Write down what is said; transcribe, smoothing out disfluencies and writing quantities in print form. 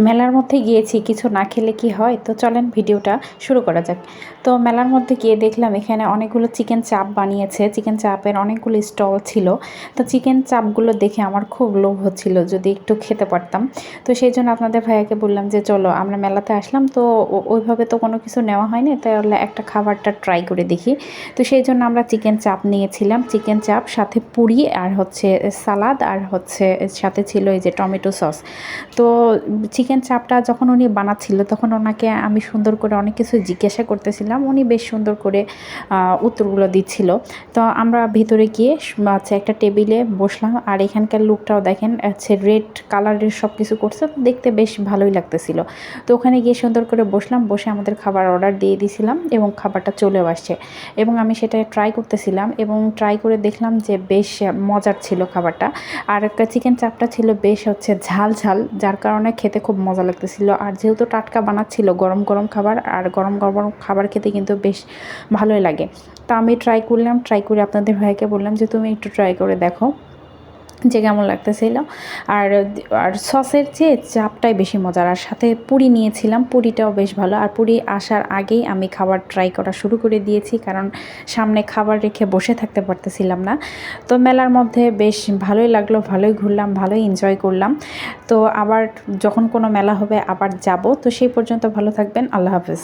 মেলার মধ্যে গিয়েছি, কিছু না খেলে কি হয়? তো চলেন ভিডিওটা শুরু করা যাক। তো মেলার মধ্যে গিয়ে দেখলাম এখানে অনেকগুলো চিকেন চাপ বানিয়েছে, চিকেন চাপের অনেকগুলো স্টল ছিল। তো চিকেন চাপগুলো দেখে আমার খুব লোভ হচ্ছিল যদি একটু খেতে পারতাম। তো সেই জন্য আপনাদের ভাইয়াকে বললাম যে চলো আমরা মেলাতে আসলাম, তো ওইভাবে তো কোনো কিছু নেওয়া হয়নি, তাহলে একটা খাবারটা ট্রাই করে দেখি। তো সেই জন্য আমরা চিকেন চাপ নিয়েছিলাম, চিকেন চাপ সাথে পুরি আর হচ্ছে সালাদ আর হচ্ছে সাথে ছিল এই যে টমেটো সস। তো চিকেন চাপটা যখন উনি বানাচ্ছিল তখন ওনাকে আমি সুন্দর করে অনেক কিছু জিজ্ঞাসা করতেছিলাম, উনি বেশ সুন্দর করে উত্তরগুলো দিচ্ছিল। তো আমরা ভিতরে গিয়ে আচ্ছা একটা টেবিলে বসলাম, আর এখানকার লুকটাও দেখেন হচ্ছে রেড কালারের সব কিছু করছে, দেখতে বেশ ভালোই লাগতেছিল। তো ওখানে গিয়ে সুন্দর করে বসলাম, বসে আমাদের খাবার অর্ডার দিয়ে দিয়েছিলাম এবং খাবারটা চলেও আসছে এবং আমি সেটা ট্রাই করতেছিলাম এবং ট্রাই করে দেখলাম যে বেশ মজার ছিল খাবারটা। আর একটা চিকেন চাপটা ছিল বেশ হচ্ছে ঝাল ঝাল, যার কারণে খেতে খুব মজা লাগতেছিল। আর যেহেতু টাটকা বানাচ্ছিল, গরম গরম খাবার, আর গরম গরম খাবার খেতে কিন্তু বেশ ভালোই লাগে। তো আমি ট্রাই করলাম, ট্রাই করে আপনাদের ভাইকে বললাম যে তুমি একটু ট্রাই করে দেখো যে কেমন লাগতেছিল। আর আর সসের চেয়ে চাপটাই বেশি মজার, আর সাথে পুরি নিয়েছিলাম, পুরিটাও বেশ ভালো। আর পুরি আসার আগেই আমি খাবার ট্রাই করা শুরু করে দিয়েছি, কারণ সামনে খাবার রেখে বসে থাকতে পারতেছিলাম না। তো মেলার মধ্যে বেশ ভালোই লাগলো, ভালোই ঘুরলাম, ভালোই এনজয় করলাম। তো আবার যখন কোনো মেলা হবে আবার যাব। তো সেই পর্যন্ত ভালো থাকবেন, আল্লাহ হাফেজ।